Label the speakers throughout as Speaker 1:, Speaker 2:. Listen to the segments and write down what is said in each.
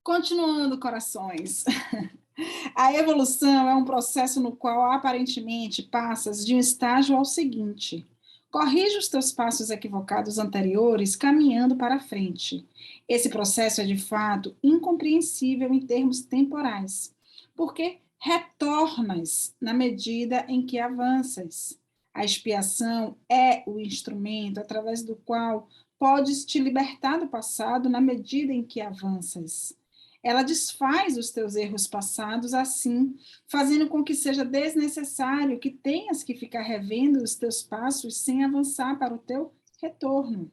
Speaker 1: Continuando, corações. A evolução é um processo no qual aparentemente passas de um estágio ao seguinte. Corrige os teus passos equivocados anteriores, caminhando para a frente. Esse processo é de fato incompreensível em termos temporais, porque retornas na medida em que avanças. A expiação é o instrumento através do qual podes te libertar do passado na medida em que avanças. Ela desfaz os teus erros passados assim, fazendo com que seja desnecessário que tenhas que ficar revendo os teus passos sem avançar para o teu retorno.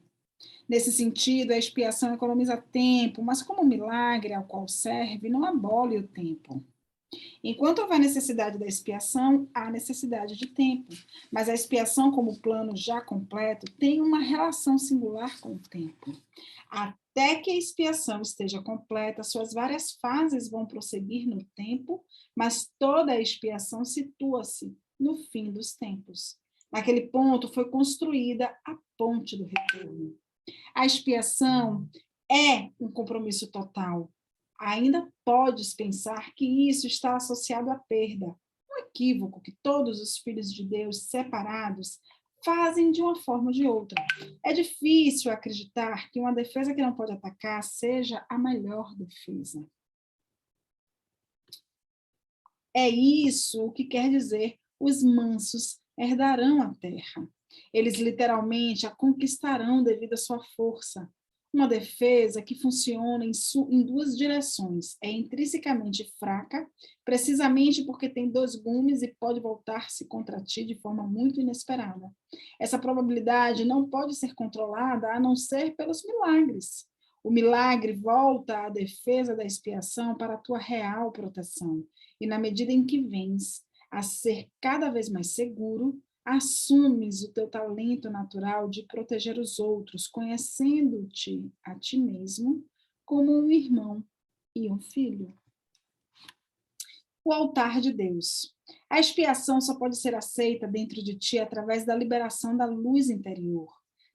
Speaker 1: Nesse sentido, a expiação economiza tempo, mas como milagre ao qual serve, não abole o tempo. Enquanto houver necessidade da expiação, há necessidade de tempo. Mas a expiação, como plano já completo, tem uma relação singular com o tempo. Até que a expiação esteja completa, suas várias fases vão prosseguir no tempo, mas toda a expiação situa-se no fim dos tempos. Naquele ponto foi construída a ponte do retorno. A expiação é um compromisso total. Ainda podes pensar que isso está associado à perda, um equívoco que todos os filhos de Deus separados fazem de uma forma ou de outra. É difícil acreditar que uma defesa que não pode atacar seja a melhor defesa. É isso o que quer dizer os mansos herdarão a terra. Eles literalmente a conquistarão devido à sua força. Uma defesa que funciona em duas direções. É intrinsecamente fraca, precisamente porque tem dois gumes e pode voltar-se contra ti de forma muito inesperada. Essa probabilidade não pode ser controlada a não ser pelos milagres. O milagre volta a defesa da expiação para a tua real proteção. E na medida em que vens a ser cada vez mais seguro, assumes o teu talento natural de proteger os outros, conhecendo-te a ti mesmo como um irmão e um filho. O altar de Deus. A expiação só pode ser aceita dentro de ti através da liberação da luz interior.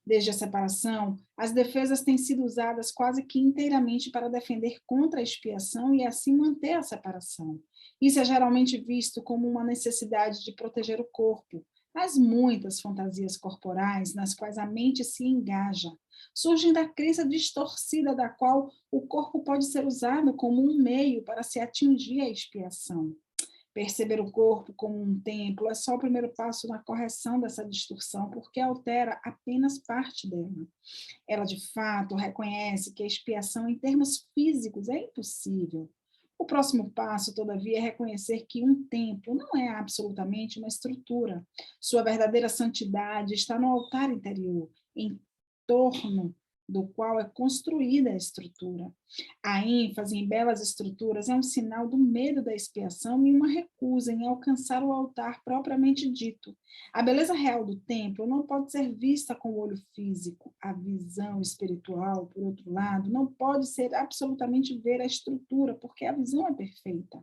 Speaker 1: Desde a separação, as defesas têm sido usadas quase que inteiramente para defender contra a expiação e assim manter a separação. Isso é geralmente visto como uma necessidade de proteger o corpo, as muitas fantasias corporais nas quais a mente se engaja surgem da crença distorcida da qual o corpo pode ser usado como um meio para se atingir a expiação. Perceber o corpo como um templo é só o primeiro passo na correção dessa distorção, porque altera apenas parte dela. Ela, de fato, reconhece que a expiação em termos físicos é impossível. O próximo passo, todavia, é reconhecer que um templo não é absolutamente uma estrutura. Sua verdadeira santidade está no altar interior, em torno do qual é construída a estrutura. A ênfase em belas estruturas é um sinal do medo da expiação e uma recusa em alcançar o altar propriamente dito. A beleza real do templo não pode ser vista com o olho físico. A visão espiritual, por outro lado, não pode ser absolutamente ver a estrutura, porque a visão é perfeita.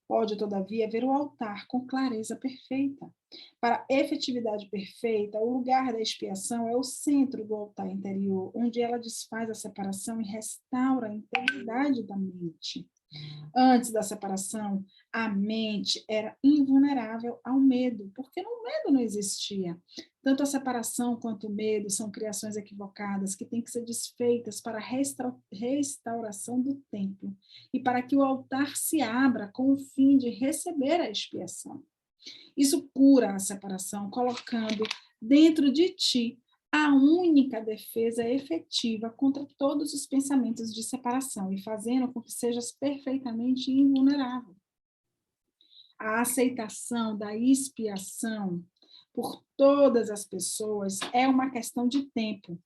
Speaker 1: Pode, todavia, ver o altar com clareza perfeita. Para a efetividade perfeita, o lugar da expiação é o centro do altar interior, onde ela desfaz a separação e restaura a integridade da mente. Antes da separação, a mente era invulnerável ao medo, porque no medo não existia. Tanto a separação quanto o medo são criações equivocadas que têm que ser desfeitas para a restauração do templo e para que o altar se abra com o fim de receber a expiação. Isso cura a separação, colocando dentro de ti a única defesa efetiva contra todos os pensamentos de separação e fazendo com que sejas perfeitamente invulnerável. A aceitação da expiação por todas as pessoas é uma questão de tempo.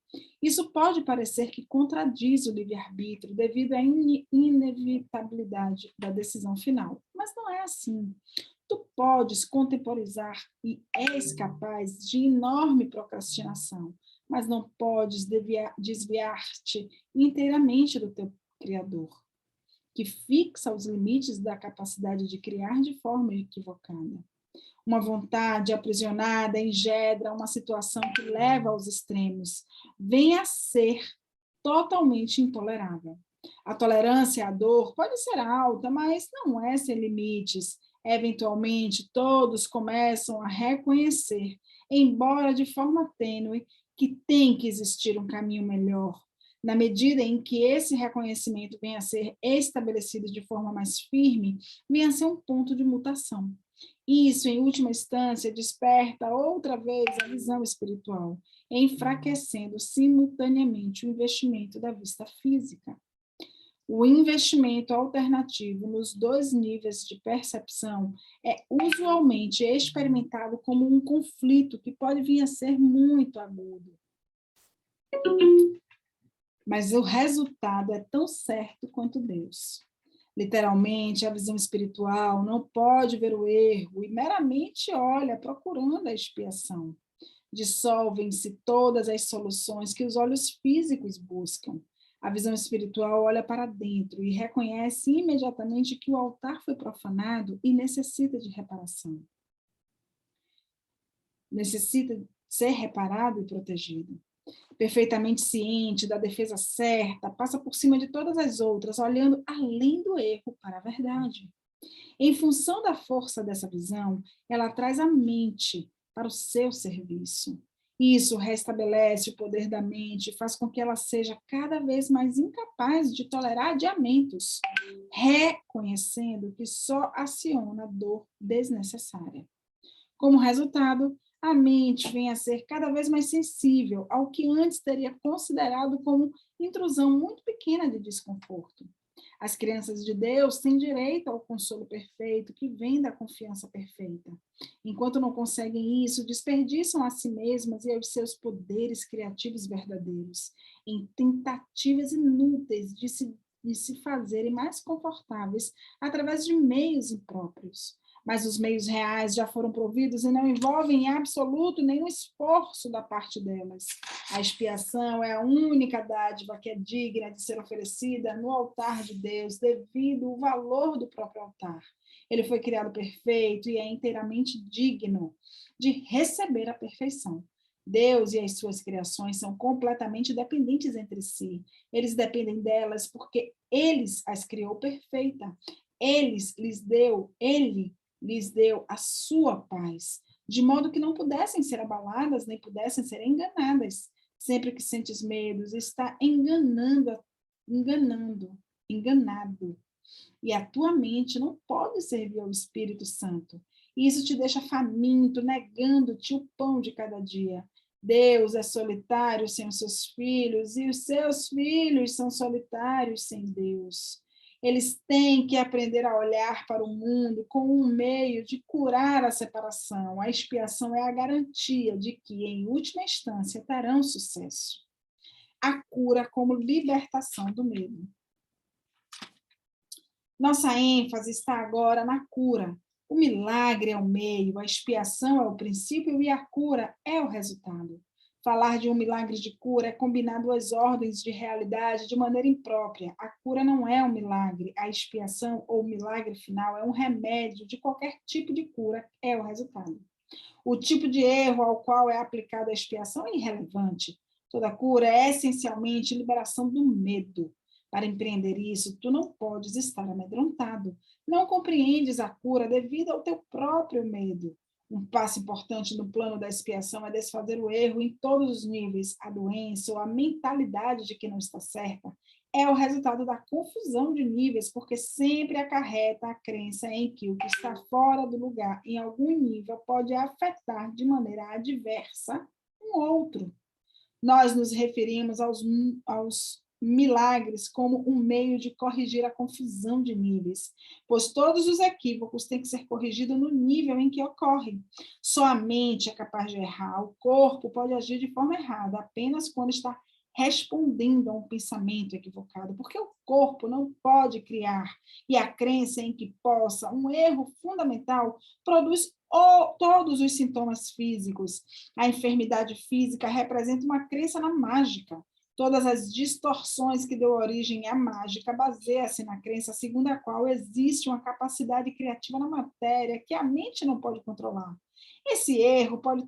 Speaker 1: Isso pode parecer que contradiz o livre-arbítrio devido à inevitabilidade da decisão final, mas não é assim. Tu podes contemporizar e és capaz de enorme procrastinação, mas não podes desviar-te inteiramente do teu Criador, que fixa os limites da capacidade de criar de forma equivocada. Uma vontade aprisionada engendra uma situação que leva aos extremos, vem a ser totalmente intolerável. A tolerância à dor pode ser alta, mas não é sem limites. Eventualmente, todos começam a reconhecer, embora de forma tênue, que tem que existir um caminho melhor. Na medida em que esse reconhecimento venha a ser estabelecido de forma mais firme, venha a ser um ponto de mutação. Isso, em última instância, desperta outra vez a visão espiritual, enfraquecendo simultaneamente o investimento da vista física. O investimento alternativo nos dois níveis de percepção é usualmente experimentado como um conflito que pode vir a ser muito agudo. Mas o resultado é tão certo quanto Deus. Literalmente, a visão espiritual não pode ver o erro e meramente olha procurando a expiação. Dissolvem-se todas as soluções que os olhos físicos buscam. A visão espiritual olha para dentro e reconhece imediatamente que o altar foi profanado e necessita de reparação. Necessita ser reparado e protegido. Perfeitamente ciente da defesa certa, passa por cima de todas as outras, olhando além do erro para a verdade. Em função da força dessa visão, ela traz a mente para o seu serviço. Isso restabelece o poder da mente e faz com que ela seja cada vez mais incapaz de tolerar adiamentos, reconhecendo que só aciona dor desnecessária. Como resultado, a mente vem a ser cada vez mais sensível ao que antes teria considerado como intrusão muito pequena de desconforto. As crianças de Deus têm direito ao consolo perfeito que vem da confiança perfeita. Enquanto não conseguem isso, desperdiçam a si mesmas e aos seus poderes criativos verdadeiros, em tentativas inúteis de se fazerem mais confortáveis através de meios impróprios. Mas os meios reais já foram providos e não envolvem em absoluto nenhum esforço da parte delas. A expiação é a única dádiva que é digna de ser oferecida no altar de Deus, devido ao valor do próprio altar. Ele foi criado perfeito e é inteiramente digno de receber a perfeição. Deus e as suas criações são completamente dependentes entre si. Eles dependem delas porque eles as criou perfeita. Ele lhes deu a sua paz, de modo que não pudessem ser abaladas, nem pudessem ser enganadas. Sempre que sentes medos, está enganado. E a tua mente não pode servir ao Espírito Santo. Isso te deixa faminto, negando-te o pão de cada dia. Deus é solitário sem os seus filhos, e os seus filhos são solitários sem Deus. Eles têm que aprender a olhar para o mundo como um meio de curar a separação. A expiação é a garantia de que, em última instância, terão sucesso. A cura como libertação do medo. Nossa ênfase está agora na cura. O milagre é o meio, a expiação é o princípio e a cura é o resultado. Falar de um milagre de cura é combinar duas ordens de realidade de maneira imprópria. A cura não é um milagre, a expiação ou milagre final é um remédio de qualquer tipo de cura, é o resultado. O tipo de erro ao qual é aplicada a expiação é irrelevante. Toda cura é essencialmente liberação do medo. Para empreender isso, tu não podes estar amedrontado. Não compreendes a cura devido ao teu próprio medo. Um passo importante no plano da expiação é desfazer o erro em todos os níveis. A doença ou a mentalidade de que não está certa é o resultado da confusão de níveis, porque sempre acarreta a crença em que o que está fora do lugar, em algum nível, pode afetar de maneira adversa um outro. Nós nos referimos aos milagres como um meio de corrigir a confusão de níveis, pois todos os equívocos têm que ser corrigidos no nível em que ocorrem. Só a mente é capaz de errar, o corpo pode agir de forma errada apenas quando está respondendo a um pensamento equivocado, porque o corpo não pode criar, e a crença em que possa, um erro fundamental, produz todos os sintomas físicos. A enfermidade física representa uma crença na mágica. Todas as distorções que deu origem à mágica baseia-se na crença segundo a qual existe uma capacidade criativa na matéria que a mente não pode controlar. Esse erro pode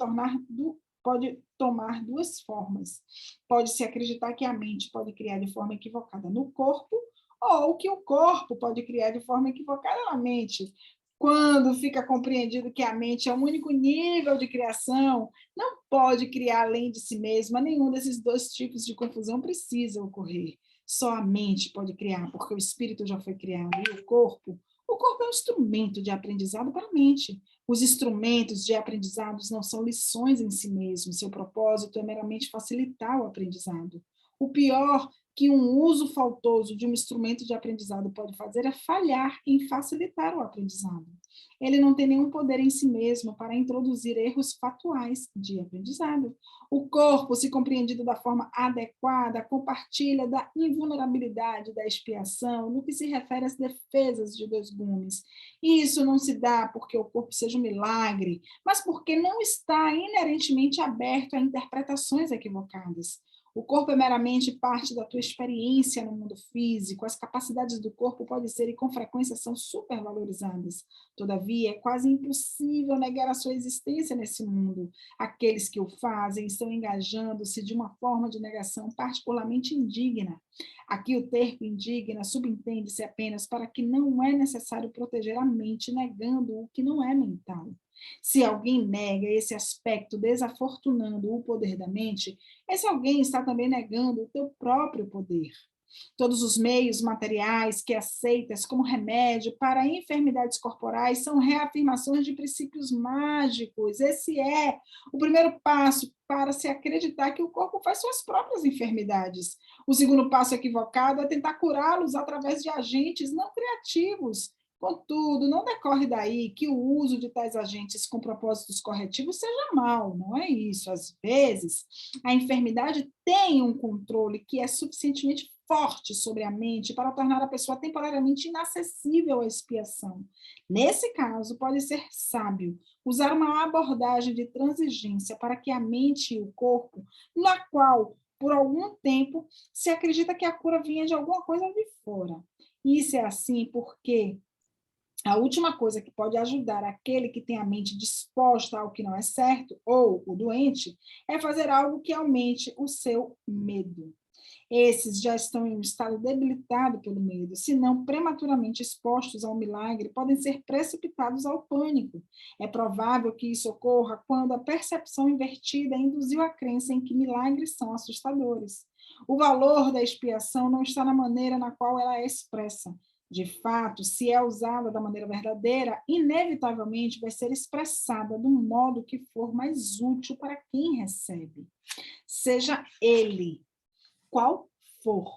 Speaker 1: tomar duas formas. Pode-se acreditar que a mente pode criar de forma equivocada no corpo, ou que o corpo pode criar de forma equivocada na mente. Quando fica compreendido que a mente é o único nível de criação, não pode criar além de si mesma, nenhum desses dois tipos de confusão precisa ocorrer. Só a mente pode criar, porque o espírito já foi criado, e o corpo é um instrumento de aprendizado para a mente. Os instrumentos de aprendizados não são lições em si mesmos, seu propósito é meramente facilitar o aprendizado. O pior que um uso faltoso de um instrumento de aprendizado pode fazer é falhar em facilitar o aprendizado. Ele não tem nenhum poder em si mesmo para introduzir erros fatuais de aprendizado. O corpo, se compreendido da forma adequada, compartilha da invulnerabilidade da expiação no que se refere às defesas de dois gumes. E isso não se dá porque o corpo seja um milagre, mas porque não está inerentemente aberto a interpretações equivocadas. O corpo é meramente parte da tua experiência no mundo físico. As capacidades do corpo podem ser e com frequência são supervalorizadas. Todavia, é quase impossível negar a sua existência nesse mundo. Aqueles que o fazem estão engajando-se de uma forma de negação particularmente indigna. Aqui o termo indigna subentende-se apenas para que não é necessário proteger a mente negando o que não é mental. Se alguém nega esse aspecto desafortunando o poder da mente, esse alguém está também negando o teu próprio poder. Todos os meios materiais que aceitas como remédio para enfermidades corporais são reafirmações de princípios mágicos. Esse é o primeiro passo para se acreditar que o corpo faz suas próprias enfermidades. O segundo passo equivocado é tentar curá-los através de agentes não criativos. Contudo, não decorre daí que o uso de tais agentes com propósitos corretivos seja mal, não é isso. Às vezes, a enfermidade tem um controle que é suficientemente forte sobre a mente para tornar a pessoa temporariamente inacessível à expiação. Nesse caso, pode ser sábio usar uma abordagem de transigência para que a mente e o corpo, na qual, por algum tempo, se acredita que a cura vinha de alguma coisa de fora. Isso é assim porque a última coisa que pode ajudar aquele que tem a mente disposta ao que não é certo, ou o doente, é fazer algo que aumente o seu medo. Esses já estão em um estado debilitado pelo medo, se não prematuramente expostos ao milagre, podem ser precipitados ao pânico. É provável que isso ocorra quando a percepção invertida induziu a crença em que milagres são assustadores. O valor da expiação não está na maneira na qual ela é expressa. De fato, se é usada da maneira verdadeira, inevitavelmente vai ser expressada do modo que for mais útil para quem recebe. Seja ele qual for.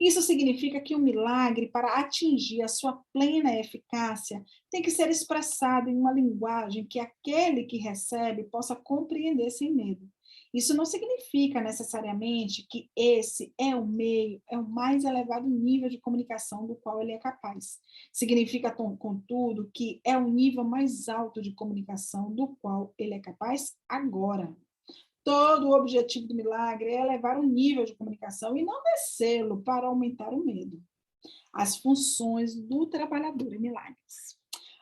Speaker 1: Isso significa que o milagre, para atingir a sua plena eficácia, tem que ser expressado em uma linguagem que aquele que recebe possa compreender sem medo. Isso não significa necessariamente que esse é o meio, é o mais elevado nível de comunicação do qual ele é capaz. Significa, contudo, que é o nível mais alto de comunicação do qual ele é capaz agora. Todo o objetivo do milagre é elevar o nível de comunicação e não descê-lo para aumentar o medo. As funções do trabalhador em milagres.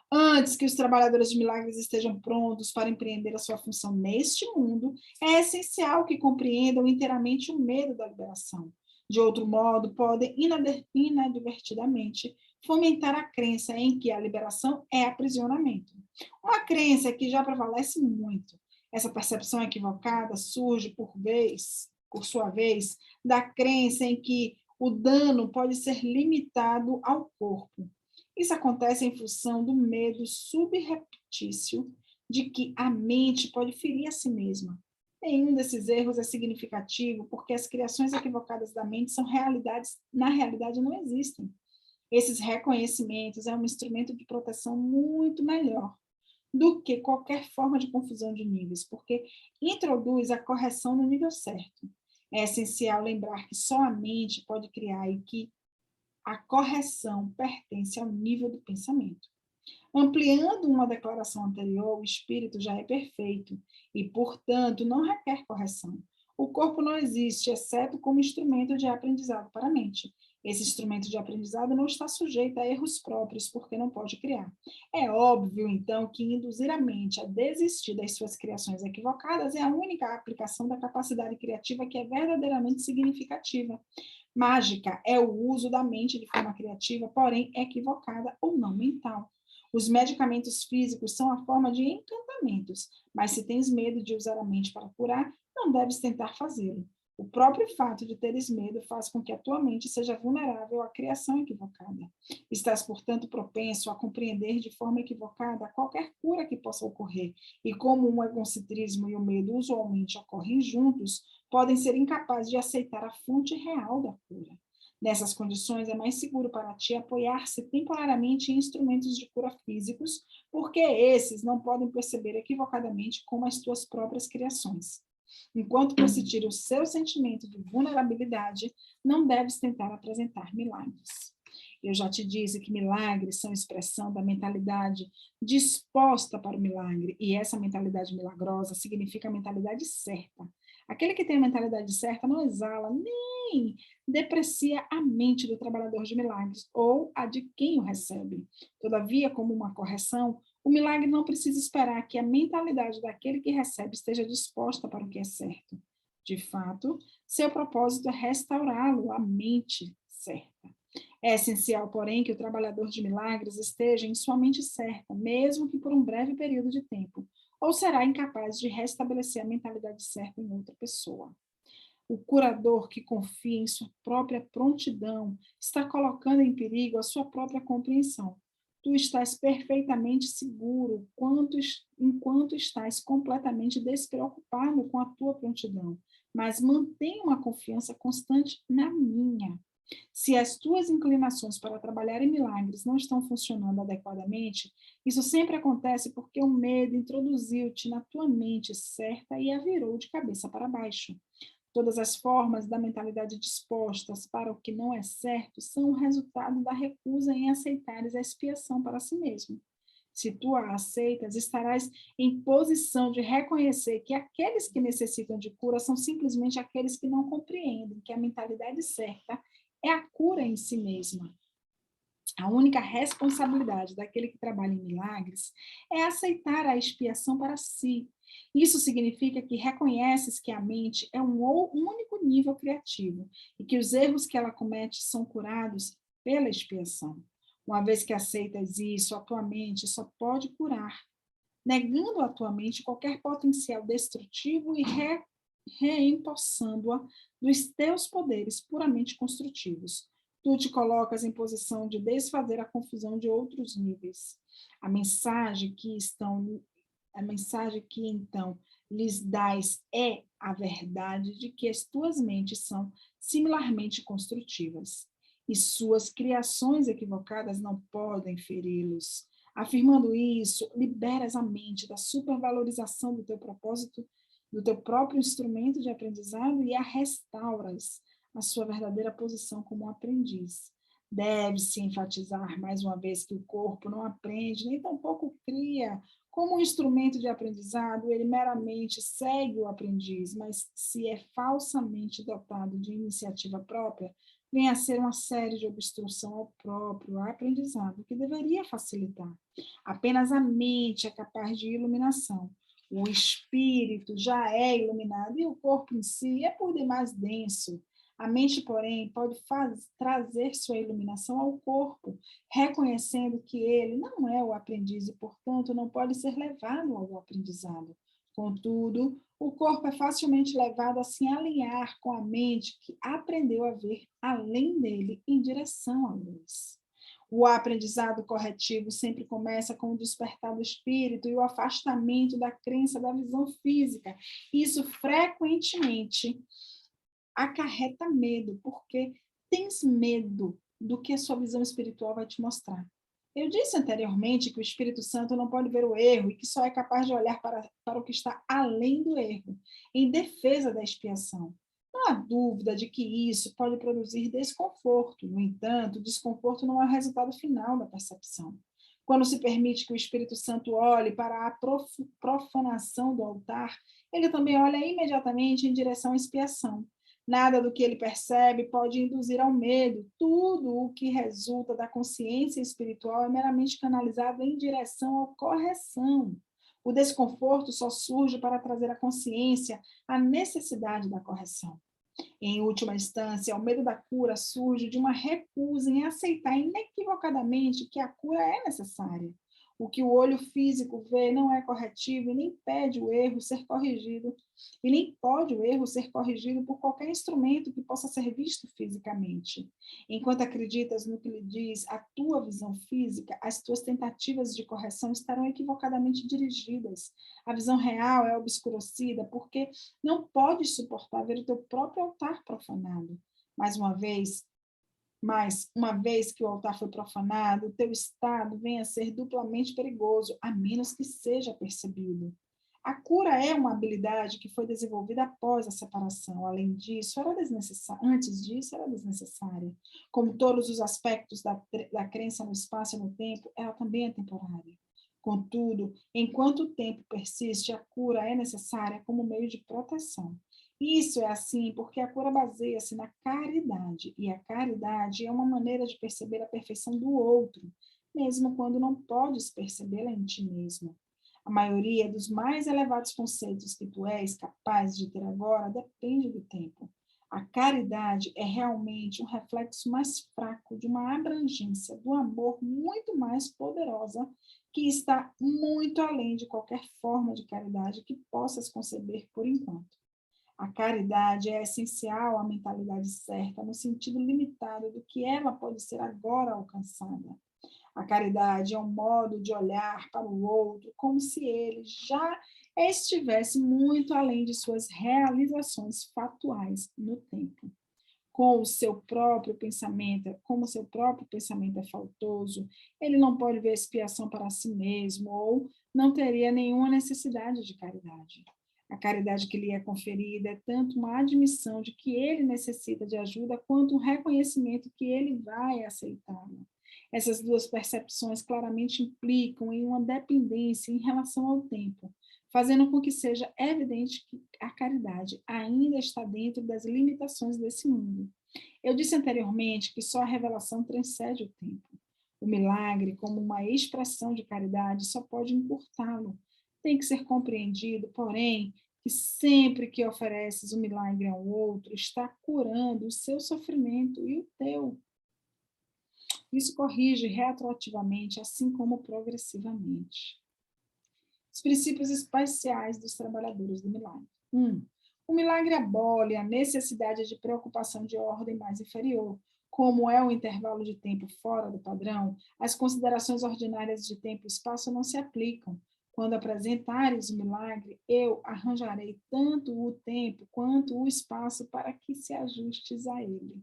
Speaker 1: Antes que os trabalhadores de milagres estejam prontos para empreender a sua função neste mundo, é essencial que compreendam inteiramente o medo da liberação. De outro modo, podem inadvertidamente fomentar a crença em que a liberação é aprisionamento. Uma crença que já prevalece muito. Essa percepção equivocada surge, por sua vez, da crença em que o dano pode ser limitado ao corpo. Isso acontece em função do medo subreptício de que a mente pode ferir a si mesma. Nenhum desses erros é significativo, porque as criações equivocadas da mente são realidades, na realidade não existem. Esses reconhecimentos é um instrumento de proteção muito melhor do que qualquer forma de confusão de níveis, porque introduz a correção no nível certo. É essencial lembrar que só a mente pode criar e que a correção pertence ao nível do pensamento. Ampliando uma declaração anterior, o espírito já é perfeito e, portanto, não requer correção. O corpo não existe, exceto como instrumento de aprendizado para a mente. Esse instrumento de aprendizado não está sujeito a erros próprios, porque não pode criar. É óbvio, então, que induzir a mente a desistir das suas criações equivocadas é a única aplicação da capacidade criativa que é verdadeiramente significativa. Mágica é o uso da mente de forma criativa, porém equivocada ou não mental. Os medicamentos físicos são a forma de encantamentos, mas se tens medo de usar a mente para curar, não deves tentar fazê-lo. O próprio fato de teres medo faz com que a tua mente seja vulnerável à criação equivocada. Estás, portanto, propenso a compreender de forma equivocada qualquer cura que possa ocorrer, e como o egocentrismo e o medo usualmente ocorrem juntos, podem ser incapazes de aceitar a fonte real da cura. Nessas condições, é mais seguro para ti apoiar-se temporariamente em instrumentos de cura físicos, porque esses não podem perceber equivocadamente como as tuas próprias criações. Enquanto persistir o seu sentimento de vulnerabilidade, não deves tentar apresentar milagres. Eu já te disse que milagres são expressão da mentalidade disposta para o milagre, e essa mentalidade milagrosa significa a mentalidade certa. Aquele que tem a mentalidade certa não exala nem deprecia a mente do trabalhador de milagres ou a de quem o recebe. Todavia, como uma correção, o milagre não precisa esperar que a mentalidade daquele que recebe esteja disposta para o que é certo. De fato, seu propósito é restaurá-lo à mente certa. É essencial, porém, que o trabalhador de milagres esteja em sua mente certa, mesmo que por um breve período de tempo, ou será incapaz de restabelecer a mentalidade certa em outra pessoa. O curador que confia em sua própria prontidão está colocando em perigo a sua própria compreensão. Tu estás perfeitamente seguro enquanto estás completamente despreocupado com a tua prontidão, mas mantém uma confiança constante na minha. Se as tuas inclinações para trabalhar em milagres não estão funcionando adequadamente, isso sempre acontece porque o medo introduziu-te na tua mente certa e a virou de cabeça para baixo. Todas as formas da mentalidade dispostas para o que não é certo são o resultado da recusa em aceitares a expiação para si mesmo. Se tu a aceitas, estarás em posição de reconhecer que aqueles que necessitam de cura são simplesmente aqueles que não compreendem que a mentalidade certa é a cura em si mesma. A única responsabilidade daquele que trabalha em milagres é aceitar a expiação para si. Isso significa que reconheces que a mente é um único nível criativo e que os erros que ela comete são curados pela expiação. Uma vez que aceitas isso, a tua mente só pode curar, negando à tua mente qualquer potencial destrutivo e reempossando-a dos teus poderes puramente construtivos. Tu te colocas em posição de desfazer a confusão de outros níveis. A mensagem que então lhes dás é a verdade de que as tuas mentes são similarmente construtivas e suas criações equivocadas não podem feri-los. Afirmando isso, liberas a mente da supervalorização do teu propósito, do teu próprio instrumento de aprendizado e a restauras a sua verdadeira posição como aprendiz. Deve-se enfatizar mais uma vez que o corpo não aprende, nem tampouco cria. Como um instrumento de aprendizado, ele meramente segue o aprendiz, mas se é falsamente dotado de iniciativa própria, vem a ser uma série de obstrução ao próprio aprendizado, que deveria facilitar. Apenas a mente é capaz de iluminação. O espírito já é iluminado e o corpo em si é por demais denso. A mente, porém, pode trazer sua iluminação ao corpo, reconhecendo que ele não é o aprendiz e, portanto, não pode ser levado ao aprendizado. Contudo, o corpo é facilmente levado a se alinhar com a mente que aprendeu a ver além dele em direção à luz. O aprendizado corretivo sempre começa com o despertar do espírito e o afastamento da crença da visão física. Isso frequentemente acarreta medo, porque tens medo do que a sua visão espiritual vai te mostrar. Eu disse anteriormente que o Espírito Santo não pode ver o erro e que só é capaz de olhar para o que está além do erro, em defesa da expiação. Não há dúvida de que isso pode produzir desconforto. No entanto, o desconforto não é o resultado final da percepção. Quando se permite que o Espírito Santo olhe para a profanação do altar, ele também olha imediatamente em direção à expiação. Nada do que ele percebe pode induzir ao medo. Tudo o que resulta da consciência espiritual é meramente canalizado em direção à correção. O desconforto só surge para trazer à consciência a necessidade da correção. Em última instância, o medo da cura surge de uma recusa em aceitar inequivocadamente que a cura é necessária. O que o olho físico vê não é corretivo e nem pede o erro ser corrigido, e nem pode o erro ser corrigido por qualquer instrumento que possa ser visto fisicamente. Enquanto acreditas no que lhe diz a tua visão física, as tuas tentativas de correção estarão equivocadamente dirigidas. A visão real é obscurecida porque não podes suportar ver o teu próprio altar profanado. Mas, uma vez que o altar foi profanado, o teu estado vem a ser duplamente perigoso, a menos que seja percebido. A cura é uma habilidade que foi desenvolvida após a separação. Além disso, antes disso, era desnecessária. Como todos os aspectos da crença no espaço e no tempo, ela também é temporária. Contudo, enquanto o tempo persiste, a cura é necessária como meio de proteção. Isso é assim porque a cura baseia-se na caridade, e a caridade é uma maneira de perceber a perfeição do outro, mesmo quando não podes percebê-la em ti mesmo. A maioria dos mais elevados conceitos que tu és capaz de ter agora depende do tempo. A caridade é realmente um reflexo mais fraco de uma abrangência do amor muito mais poderosa, que está muito além de qualquer forma de caridade que possas conceber por enquanto. A caridade é essencial à mentalidade certa, no sentido limitado do que ela pode ser agora alcançada. A caridade é um modo de olhar para o outro como se ele já estivesse muito além de suas realizações fatuais no tempo. Com o seu próprio pensamento, como o seu próprio pensamento é faltoso, ele não pode ver expiação para si mesmo ou não teria nenhuma necessidade de caridade. A caridade que lhe é conferida é tanto uma admissão de que ele necessita de ajuda, quanto um reconhecimento que ele vai aceitá-la. Essas duas percepções claramente implicam em uma dependência em relação ao tempo, fazendo com que seja evidente que a caridade ainda está dentro das limitações desse mundo. Eu disse anteriormente que só a revelação transcende o tempo. O milagre, como uma expressão de caridade, só pode encurtá-lo. Tem que ser compreendido, porém, que sempre que ofereces um milagre ao outro, está curando o seu sofrimento e o teu. Isso corrige retroativamente, assim como progressivamente. Os princípios espaciais dos trabalhadores do milagre. 1. O milagre abole a necessidade de preocupação de ordem mais inferior. Como é o intervalo de tempo fora do padrão, as considerações ordinárias de tempo e espaço não se aplicam. Quando apresentares o milagre, eu arranjarei tanto o tempo quanto o espaço para que se ajustes a ele.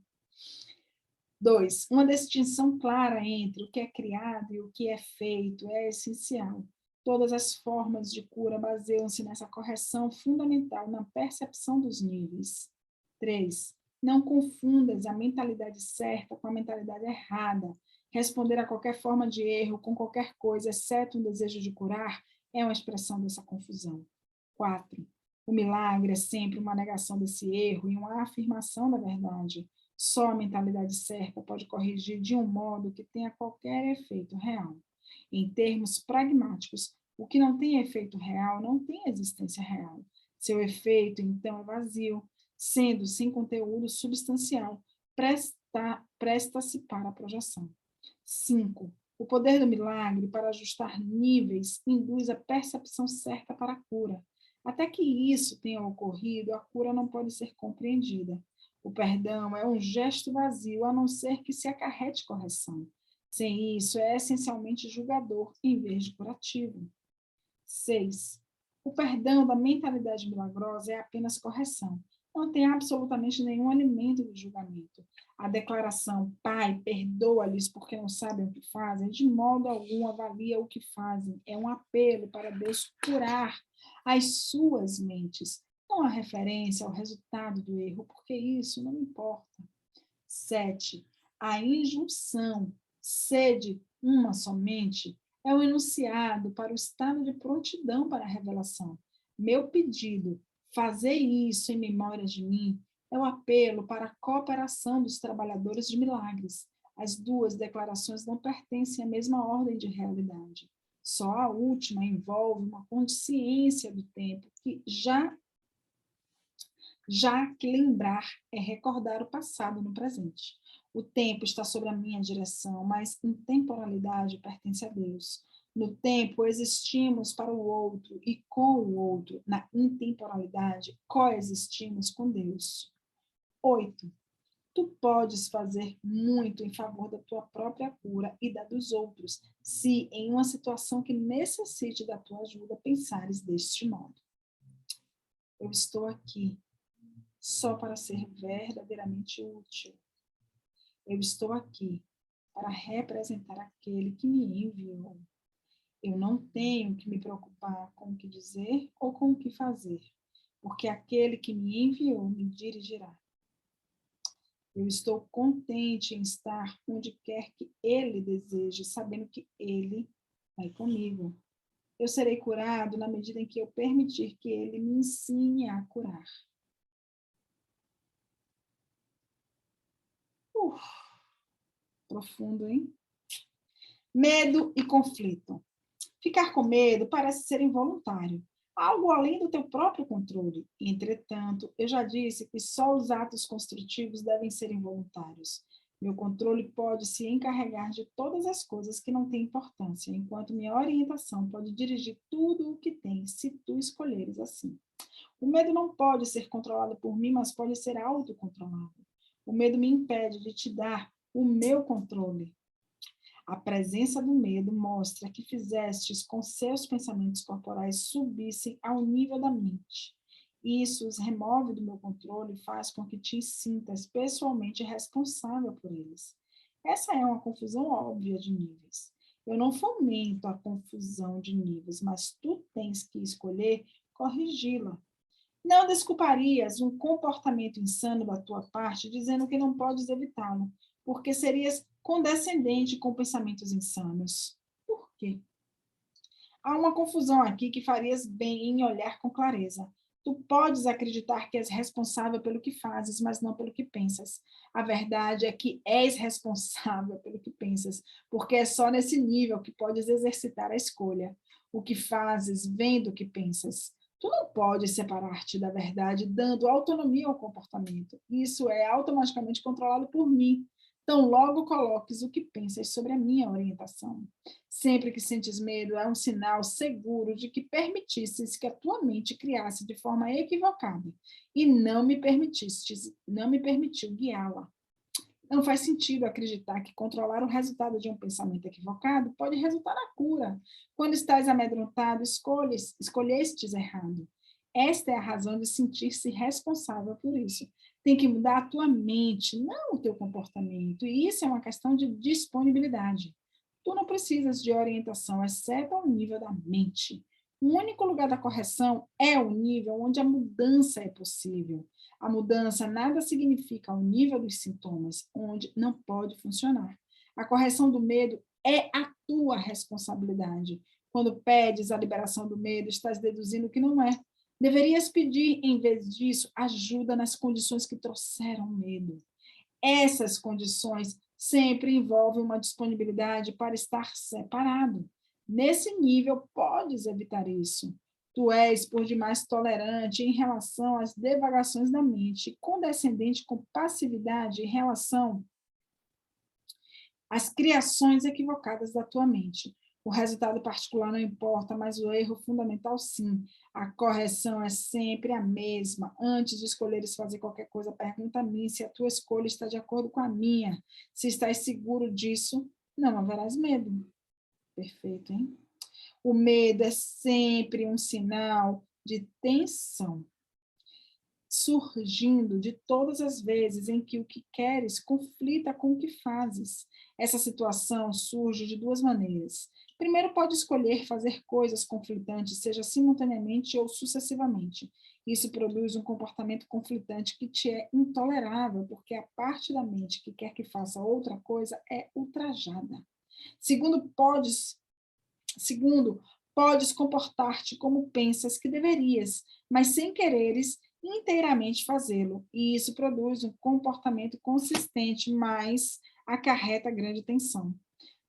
Speaker 1: 2. Uma distinção clara entre o que é criado e o que é feito é essencial. Todas as formas de cura baseiam-se nessa correção fundamental na percepção dos níveis. 3. Não confundas a mentalidade certa com a mentalidade errada. Responder a qualquer forma de erro com qualquer coisa, exceto um desejo de curar, é uma expressão dessa confusão. 4. O milagre é sempre uma negação desse erro e uma afirmação da verdade. Só a mentalidade certa pode corrigir de um modo que tenha qualquer efeito real. Em termos pragmáticos, o que não tem efeito real não tem existência real. Seu efeito, então, é vazio, sendo sem conteúdo substancial, presta-se para a projeção. 5. O poder do milagre para ajustar níveis induz a percepção certa para a cura. Até que isso tenha ocorrido, a cura não pode ser compreendida. O perdão é um gesto vazio, a não ser que se acarrete correção. Sem isso, é essencialmente julgador, em vez de curativo. 6. O perdão da mentalidade milagrosa é apenas correção. Não tem absolutamente nenhum alimento de julgamento. A declaração, Pai, perdoa-lhes porque não sabem o que fazem, de modo algum avalia o que fazem. É um apelo para Deus curar as suas mentes, não há referência ao resultado do erro, porque isso não importa. 7. A injunção, sede uma somente, é o enunciado para o estado de prontidão para a revelação. Meu pedido, fazei isso em memória de mim, É o apelo para a cooperação dos trabalhadores de milagres. As duas declarações não pertencem à mesma ordem de realidade. Só a última envolve uma consciência do tempo que já que lembrar é recordar o passado no presente. O tempo está sob a minha direção, mas intemporalidade pertence a Deus. No tempo existimos para o outro e com o outro. Na intemporalidade coexistimos com Deus. 8. Tu podes fazer muito em favor da tua própria cura e da dos outros, se em uma situação que necessite da tua ajuda pensares deste modo. Eu estou aqui só para ser verdadeiramente útil. Eu estou aqui para representar aquele que me enviou. Eu não tenho que me preocupar com o que dizer ou com o que fazer, porque aquele que me enviou me dirigirá. Eu estou contente em estar onde quer que ele deseje, sabendo que ele vai comigo. Eu serei curado na medida em que eu permitir que ele me ensine a curar. Profundo, hein? Medo e conflito. Ficar com medo parece ser involuntário, algo além do teu próprio controle. Entretanto, eu já disse que só os atos construtivos devem ser involuntários. Meu controle pode se encarregar de todas as coisas que não têm importância, enquanto minha orientação pode dirigir tudo o que tem, se tu escolheres assim. O medo não pode ser controlado por mim, mas pode ser autocontrolado. O medo me impede de te dar o meu controle. A presença do medo mostra que fizestes com seus pensamentos corporais subissem ao nível da mente. Isso os remove do meu controle e faz com que te sintas pessoalmente responsável por eles. Essa é uma confusão óbvia de níveis. Eu não fomento a confusão de níveis, mas tu tens que escolher corrigi-la. Não desculparias um comportamento insano da tua parte dizendo que não podes evitá-lo, porque serias condescendente com pensamentos insanos. Por quê? Há uma confusão aqui que farias bem em olhar com clareza. Tu podes acreditar que és responsável pelo que fazes, mas não pelo que pensas. A verdade é que és responsável pelo que pensas, porque é só nesse nível que podes exercitar a escolha. O que fazes vem do que pensas. Tu não podes separar-te da verdade dando autonomia ao comportamento. Isso é automaticamente controlado por mim. Então, logo coloques o que pensas sobre a minha orientação. Sempre que sentes medo, é um sinal seguro de que permitisses que a tua mente criasse de forma equivocada e não me permitiu guiá-la. Não faz sentido acreditar que controlar o resultado de um pensamento equivocado pode resultar na cura. Quando estás amedrontado, escolhestes errado. Esta é a razão de sentir-se responsável por isso. Tem que mudar a tua mente, não o teu comportamento. E isso é uma questão de disponibilidade. Tu não precisas de orientação, exceto ao nível da mente. O único lugar da correção é o nível onde a mudança é possível. A mudança nada significa ao nível dos sintomas, onde não pode funcionar. A correção do medo é a tua responsabilidade. Quando pedes a liberação do medo, estás deduzindo que não é. Deverias pedir, em vez disso, ajuda nas condições que trouxeram medo. Essas condições sempre envolvem uma disponibilidade para estar separado. Nesse nível, podes evitar isso. Tu és, por demais, tolerante em relação às devagações da mente, condescendente com passividade em relação às criações equivocadas da tua mente. O resultado particular não importa, mas o erro fundamental sim. A correção é sempre a mesma. Antes de escolheres fazer qualquer coisa, pergunta a mim se a tua escolha está de acordo com a minha. Se estás seguro disso, não haverás medo. Perfeito, hein? O medo é sempre um sinal de tensão, surgindo de todas as vezes em que o que queres conflita com o que fazes. Essa situação surge de duas maneiras. Primeiro, pode escolher fazer coisas conflitantes, seja simultaneamente ou sucessivamente. Isso produz um comportamento conflitante que te é intolerável, porque a parte da mente que quer que faça outra coisa é ultrajada. Segundo, podes comportar-te como pensas que deverias, mas sem quereres inteiramente fazê-lo, e isso produz um comportamento consistente, mas acarreta grande tensão.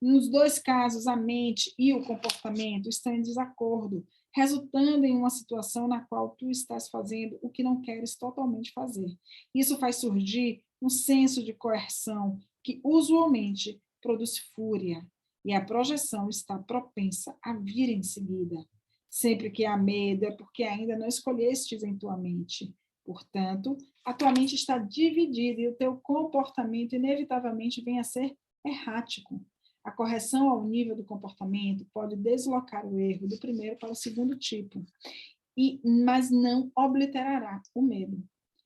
Speaker 1: Nos dois casos, a mente e o comportamento estão em desacordo, resultando em uma situação na qual tu estás fazendo o que não queres totalmente fazer. Isso faz surgir um senso de coerção que usualmente produz fúria, e a projeção está propensa a vir em seguida. Sempre que há medo, é porque ainda não escolhestes em tua mente. Portanto, a tua mente está dividida e o teu comportamento inevitavelmente vem a ser errático. A correção ao nível do comportamento pode deslocar o erro do primeiro para o segundo tipo, mas não obliterará o medo.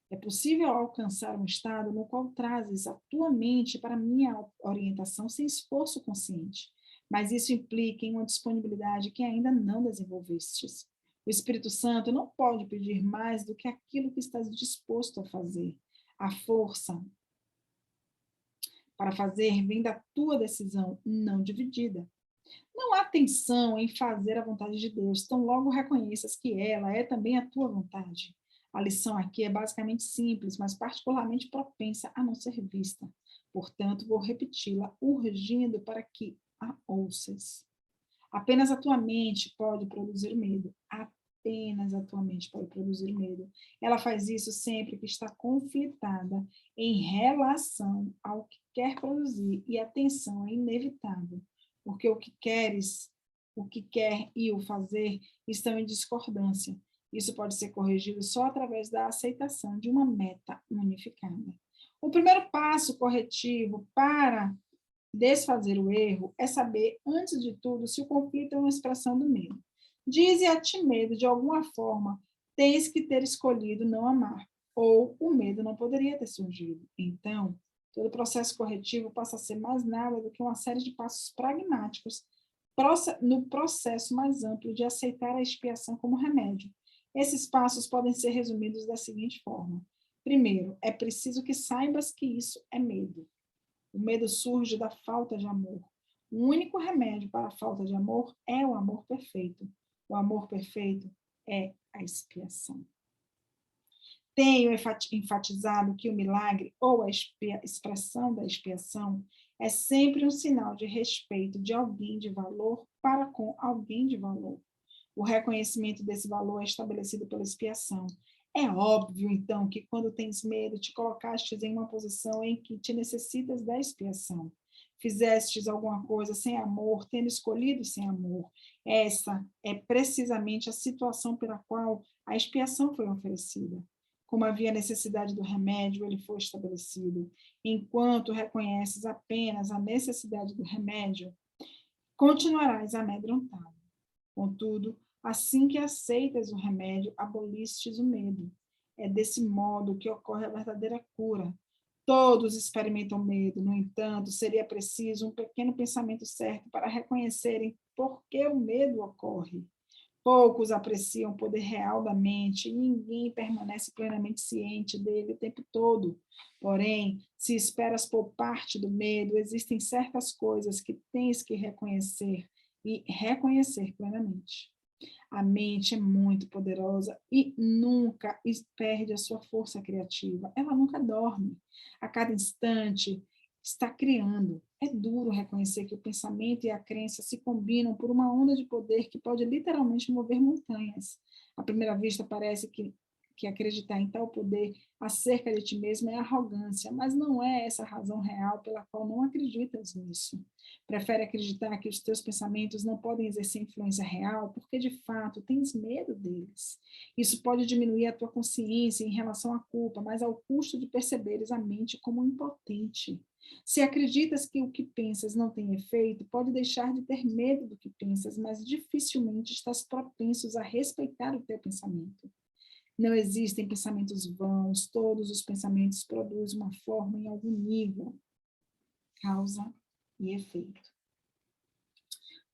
Speaker 1: É possível alcançar um estado no qual trazes a tua mente para a minha orientação sem esforço consciente, mas isso implica em uma disponibilidade que ainda não desenvolvestes. O Espírito Santo não pode pedir mais do que aquilo que estás disposto a fazer. A força para fazer vem da tua decisão, não dividida. Não há tensão em fazer a vontade de Deus, tão logo reconheças que ela é também a tua vontade. A lição aqui é basicamente simples, mas particularmente propensa a não ser vista. Portanto, vou repeti-la, urgindo para que a ouças. Apenas a tua mente pode produzir medo. Apenas a tua mente pode produzir medo. Ela faz isso sempre que está conflitada em relação ao que quer produzir, e a tensão é inevitável, porque o que queres, o que quer e o fazer estão em discordância. Isso pode ser corrigido só através da aceitação de uma meta unificada. O primeiro passo corretivo para desfazer o erro é saber, antes de tudo, se o conflito é uma expressão do medo. Dize a ti medo, de alguma forma, tens que ter escolhido não amar, ou o medo não poderia ter surgido. Então, todo o processo corretivo passa a ser mais nada do que uma série de passos pragmáticos no processo mais amplo de aceitar a expiação como remédio. Esses passos podem ser resumidos da seguinte forma. Primeiro, é preciso que saibas que isso é medo. O medo surge da falta de amor. O único remédio para a falta de amor é o amor perfeito. O amor perfeito é a expiação. Tenho enfatizado que o milagre, ou a expressão da expiação, é sempre um sinal de respeito de alguém de valor para com alguém de valor. O reconhecimento desse valor é estabelecido pela expiação. É óbvio, então, que quando tens medo, te colocastes em uma posição em que te necessitas da expiação. Fizestes alguma coisa sem amor, tendo escolhido sem amor. Essa é precisamente a situação pela qual a expiação foi oferecida. Como havia necessidade do remédio, ele foi estabelecido. Enquanto reconheces apenas a necessidade do remédio, continuarás amedrontado. Contudo, assim que aceitas o remédio, abolistes o medo. É desse modo que ocorre a verdadeira cura. Todos experimentam medo, no entanto, seria preciso um pequeno pensamento certo para reconhecerem por que o medo ocorre. Poucos apreciam o poder real da mente e ninguém permanece plenamente ciente dele o tempo todo. Porém, se esperas por parte do medo, existem certas coisas que tens que reconhecer e reconhecer plenamente. A mente é muito poderosa e nunca perde a sua força criativa. Ela nunca dorme. A cada instante está criando. É duro reconhecer que o pensamento e a crença se combinam por uma onda de poder que pode literalmente mover montanhas. À primeira vista, parece que acreditar em tal poder acerca de ti mesmo é arrogância, mas não é essa a razão real pela qual não acreditas nisso. Prefere acreditar que os teus pensamentos não podem exercer influência real porque, de fato, tens medo deles. Isso pode diminuir a tua consciência em relação à culpa, mas ao custo de perceberes a mente como impotente. Se acreditas que o que pensas não tem efeito, pode deixar de ter medo do que pensas, mas dificilmente estás propensos a respeitar o teu pensamento. Não existem pensamentos vãos, todos os pensamentos produzem uma forma em algum nível, causa e efeito.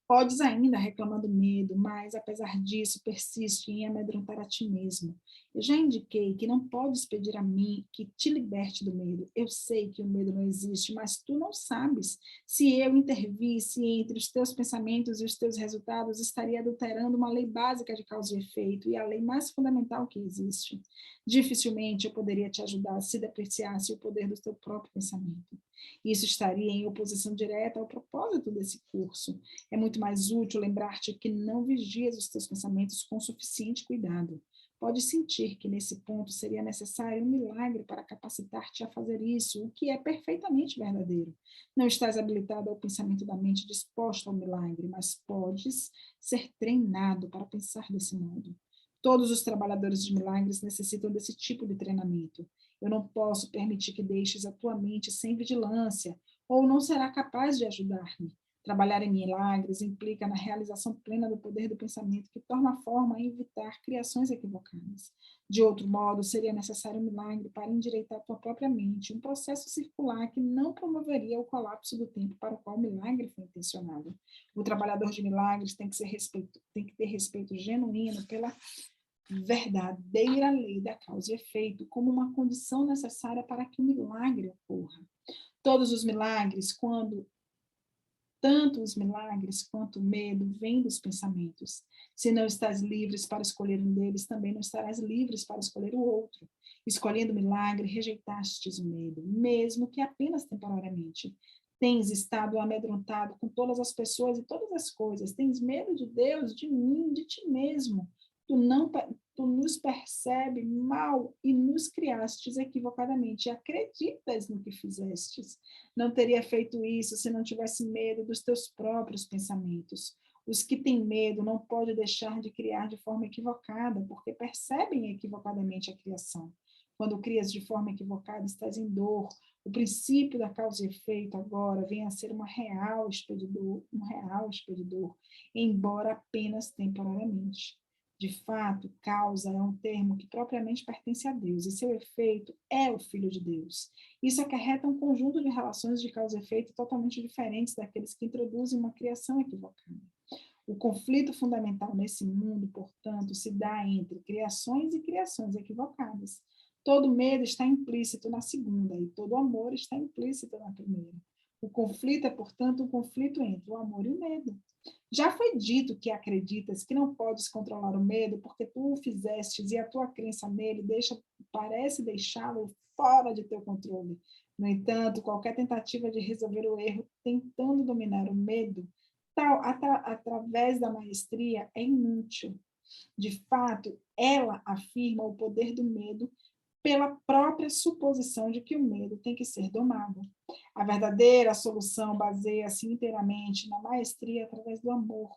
Speaker 1: Podes ainda reclamar do medo, mas, apesar disso, persiste em amedrontar a ti mesmo. Eu já indiquei que não podes pedir a mim que te liberte do medo. Eu sei que o medo não existe, mas tu não sabes. Se eu intervisse entre os teus pensamentos e os teus resultados, estaria adulterando uma lei básica de causa e efeito e a lei mais fundamental que existe. Dificilmente eu poderia te ajudar se depreciasse o poder do teu próprio pensamento. Isso estaria em oposição direta ao propósito desse curso. É muito mais útil lembrar-te que não vigias os teus pensamentos com suficiente cuidado. Pode sentir que nesse ponto seria necessário um milagre para capacitar-te a fazer isso, o que é perfeitamente verdadeiro. Não estás habilitado ao pensamento da mente disposto ao milagre, mas podes ser treinado para pensar desse modo. Todos os trabalhadores de milagres necessitam desse tipo de treinamento. Eu não posso permitir que deixes a tua mente sem vigilância, ou não será capaz de ajudar-me. Trabalhar em milagres implica na realização plena do poder do pensamento, que torna a forma a evitar criações equivocadas. De outro modo, seria necessário um milagre para endireitar a tua própria mente, um processo circular que não promoveria o colapso do tempo para o qual o milagre foi intencionado. O trabalhador de milagres tem que ter respeito genuíno pela verdadeira lei da causa e efeito, como uma condição necessária para que o milagre ocorra. Todos os milagres, tanto os milagres quanto o medo vêm dos pensamentos. Se não estás livres para escolher um deles, também não estarás livres para escolher o outro. Escolhendo o milagre, rejeitastes o medo, mesmo que apenas temporariamente. Tens estado amedrontado com todas as pessoas e todas as coisas. Tens medo de Deus, de mim, de ti mesmo. Tu nos percebe mal e nos criastes equivocadamente. E acreditas no que fizestes. Não teria feito isso se não tivesse medo dos teus próprios pensamentos. Os que têm medo não podem deixar de criar de forma equivocada, porque percebem equivocadamente a criação. Quando crias de forma equivocada, estás em dor. O princípio da causa e efeito agora vem a ser um real expedidor, embora apenas temporariamente. De fato, causa é um termo que propriamente pertence a Deus, e seu efeito é o Filho de Deus. Isso acarreta um conjunto de relações de causa e efeito totalmente diferentes daqueles que introduzem uma criação equivocada. O conflito fundamental nesse mundo, portanto, se dá entre criações e criações equivocadas. Todo medo está implícito na segunda, e todo amor está implícito na primeira. O conflito é, portanto, um conflito entre o amor e o medo. Já foi dito que acreditas que não podes controlar o medo porque tu o fizestes e a tua crença nele parece deixá-lo fora de teu controle. No entanto, qualquer tentativa de resolver o erro tentando dominar o medo através da maestria é inútil. De fato, ela afirma o poder do medo pela própria suposição de que o medo tem que ser domado. A verdadeira solução baseia-se inteiramente na maestria através do amor.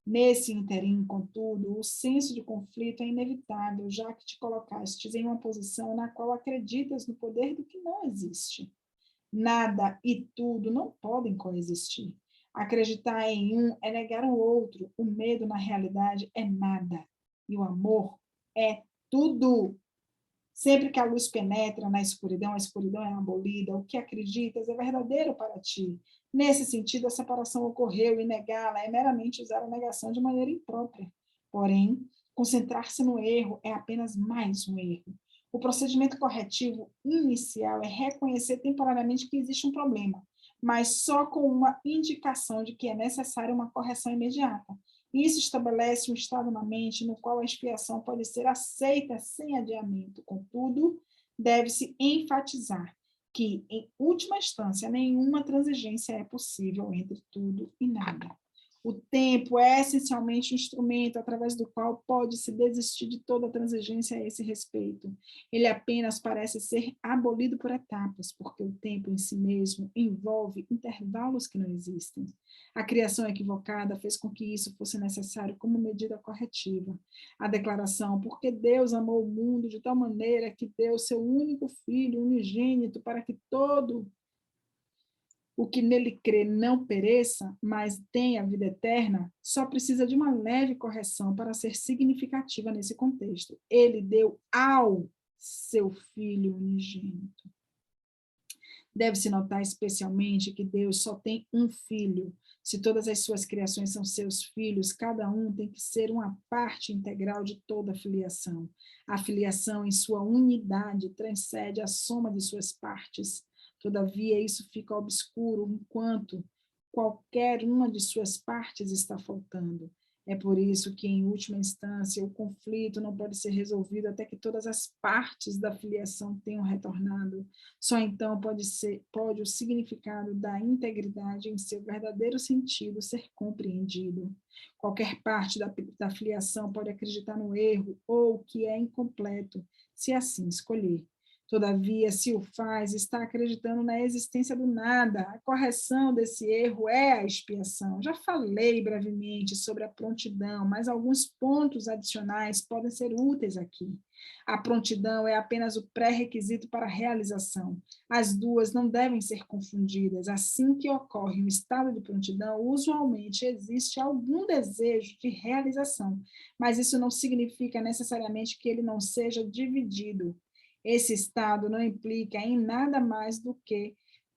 Speaker 1: Nesse interim, contudo, o senso de conflito é inevitável, já que te colocastes em uma posição na qual acreditas no poder do que não existe. Nada e tudo não podem coexistir. Acreditar em um é negar o outro. O medo, na realidade, é nada. E o amor é tudo. Sempre que a luz penetra na escuridão, a escuridão é abolida. O que acreditas é verdadeiro para ti. Nesse sentido, a separação ocorreu e negá-la é meramente usar a negação de maneira imprópria. Porém, concentrar-se no erro é apenas mais um erro. O procedimento corretivo inicial é reconhecer temporariamente que existe um problema, mas só com uma indicação de que é necessária uma correção imediata. Isso estabelece um estado na mente no qual a expiação pode ser aceita sem adiamento. Contudo, deve-se enfatizar que, em última instância, nenhuma transigência é possível entre tudo e nada. O tempo é essencialmente um instrumento através do qual pode-se desistir de toda transigência a esse respeito. Ele apenas parece ser abolido por etapas, porque o tempo em si mesmo envolve intervalos que não existem. A criação equivocada fez com que isso fosse necessário como medida corretiva. A declaração, porque Deus amou o mundo de tal maneira que deu seu único filho unigênito para que todo o que nele crê não pereça, mas tenha a vida eterna, só precisa de uma leve correção para ser significativa nesse contexto. Ele deu ao seu filho unigênito. Deve-se notar especialmente que Deus só tem um filho. Se todas as suas criações são seus filhos, cada um tem que ser uma parte integral de toda a filiação. A filiação, em sua unidade, transcende a soma de suas partes. Todavia, isso fica obscuro enquanto qualquer uma de suas partes está faltando. É por isso que, em última instância, o conflito não pode ser resolvido até que todas as partes da filiação tenham retornado. Só então pode o significado da integridade em seu verdadeiro sentido ser compreendido. Qualquer parte da filiação pode acreditar no erro ou que é incompleto, se assim escolher. Todavia, se o faz, está acreditando na existência do nada. A correção desse erro é a expiação. Já falei brevemente sobre a prontidão, mas alguns pontos adicionais podem ser úteis aqui. A prontidão é apenas o pré-requisito para a realização. As duas não devem ser confundidas. Assim que ocorre um estado de prontidão, usualmente existe algum desejo de realização, mas isso não significa necessariamente que ele não seja dividido. Esse estado não implica em nada mais do que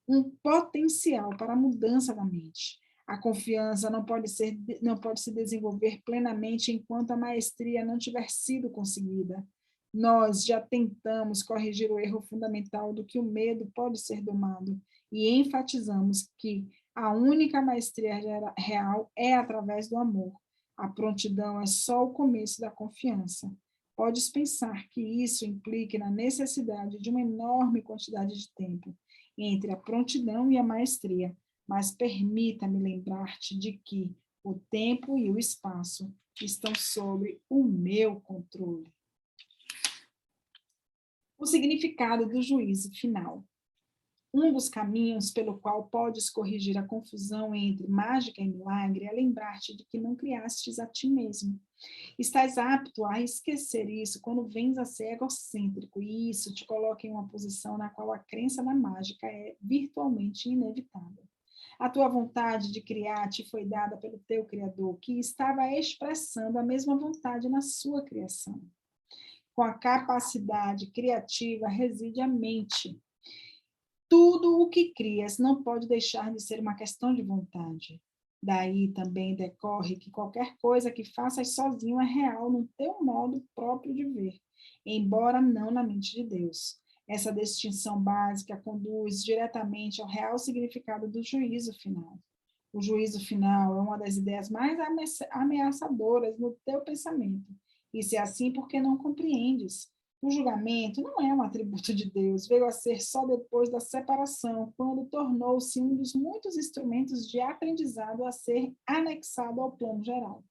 Speaker 1: um potencial para a mudança da mente. A confiança não pode se desenvolver plenamente enquanto a maestria não tiver sido conseguida. Nós já tentamos corrigir o erro fundamental do que o medo pode ser domado e enfatizamos que a única maestria real é através do amor. A prontidão é só o começo da confiança. Podes pensar que isso implique na necessidade de uma enorme quantidade de tempo entre a prontidão e a maestria, mas permita-me lembrar-te de que o tempo e o espaço estão sob o meu controle. O significado do juízo final. Um dos caminhos pelo qual podes corrigir a confusão entre mágica e milagre é lembrar-te de que não criastes a ti mesmo. Estás apto a esquecer isso quando vens a ser egocêntrico, e isso te coloca em uma posição na qual a crença na mágica é virtualmente inevitável. A tua vontade de criar te foi dada pelo teu Criador, que estava expressando a mesma vontade na sua criação. Com a capacidade criativa reside a mente. Tudo o que crias não pode deixar de ser uma questão de vontade. Daí também decorre que qualquer coisa que faças sozinho é real no teu modo próprio de ver, embora não na mente de Deus. Essa distinção básica conduz diretamente ao real significado do juízo final. O juízo final é uma das ideias mais ameaçadoras no teu pensamento. E se é assim, porque não compreendes? O julgamento não é um atributo de Deus, veio a ser só depois da separação, quando tornou-se um dos muitos instrumentos de aprendizado a ser anexado ao plano geral.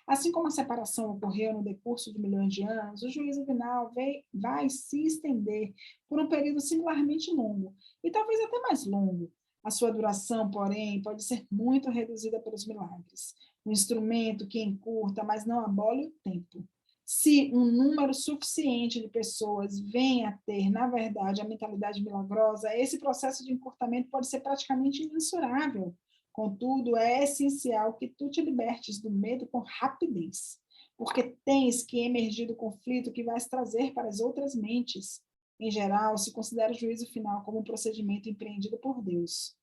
Speaker 1: Assim como a separação ocorreu no decurso de milhões de anos, o juízo final vai se estender por um período similarmente longo, e talvez até mais longo. A sua duração, porém, pode ser muito reduzida pelos milagres. Um instrumento que encurta, mas não abole o tempo. Se um número suficiente de pessoas vem a ter, na verdade, a mentalidade milagrosa, esse processo de encurtamento pode ser praticamente imensurável. Contudo, é essencial que tu te libertes do medo com rapidez, porque tens que emergir do conflito que vais trazer para as outras mentes. Em geral, se considera o juízo final como um procedimento empreendido por Deus.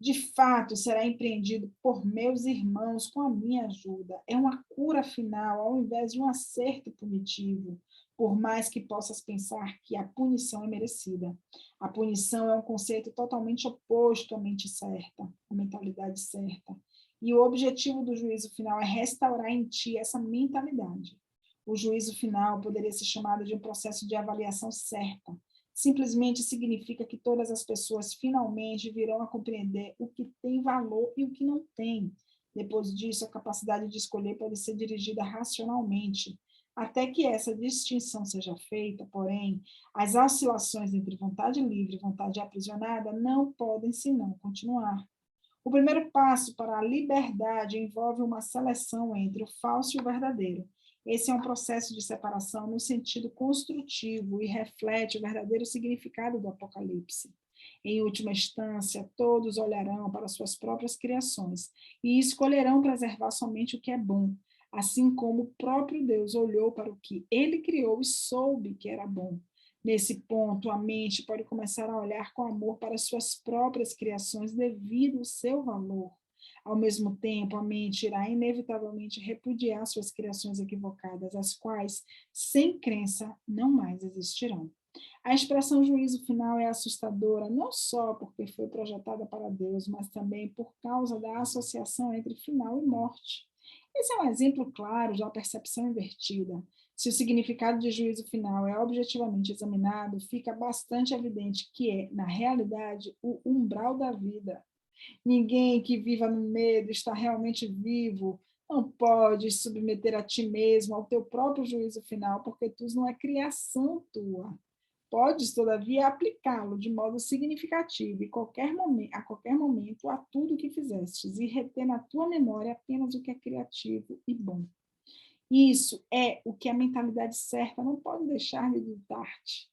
Speaker 1: De fato, será empreendido por meus irmãos com a minha ajuda. É uma cura final, ao invés de um acerto punitivo, por mais que possas pensar que a punição é merecida. A punição é um conceito totalmente oposto à mente certa, à mentalidade certa. E o objetivo do juízo final é restaurar em ti essa mentalidade. O juízo final poderia ser chamado de um processo de avaliação certa, simplesmente significa que todas as pessoas finalmente virão a compreender o que tem valor e o que não tem. Depois disso, a capacidade de escolher pode ser dirigida racionalmente. Até que essa distinção seja feita, porém, as oscilações entre vontade livre e vontade aprisionada não podem senão continuar. O primeiro passo para a liberdade envolve uma seleção entre o falso e o verdadeiro. Esse é um processo de separação no sentido construtivo e reflete o verdadeiro significado do Apocalipse. Em última instância, todos olharão para suas próprias criações e escolherão preservar somente o que é bom, assim como o próprio Deus olhou para o que ele criou e soube que era bom. Nesse ponto, a mente pode começar a olhar com amor para suas próprias criações devido ao seu valor. Ao mesmo tempo, a mente irá inevitavelmente repudiar suas criações equivocadas, as quais, sem crença, não mais existirão. A expressão juízo final é assustadora, não só porque foi projetada para Deus, mas também por causa da associação entre final e morte. Esse é um exemplo claro da percepção invertida. Se o significado de juízo final é objetivamente examinado, fica bastante evidente que é, na realidade, o umbral da vida. Ninguém que viva no medo está realmente vivo. Não podes submeter a ti mesmo ao teu próprio juízo final, porque tu não é criação tua. Podes, todavia, aplicá-lo de modo significativo a qualquer momento a tudo o que fizestes e reter na tua memória apenas o que é criativo e bom. Isso é o que a mentalidade certa não pode deixar de dar-te.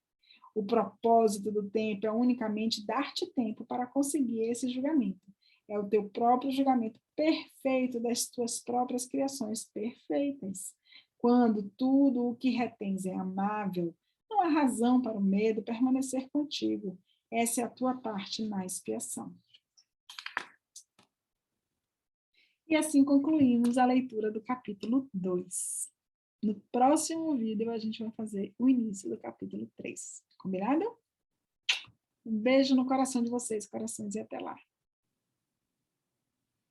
Speaker 1: O propósito do tempo é unicamente dar-te tempo para conseguir esse julgamento. É o teu próprio julgamento perfeito das tuas próprias criações perfeitas. Quando tudo o que retens é amável, não há razão para o medo permanecer contigo. Essa é a tua parte na expiação. E assim concluímos a leitura do capítulo 2. No próximo vídeo, a gente vai fazer o início do capítulo 3. Combinado? Um beijo no coração de vocês, corações, e até lá.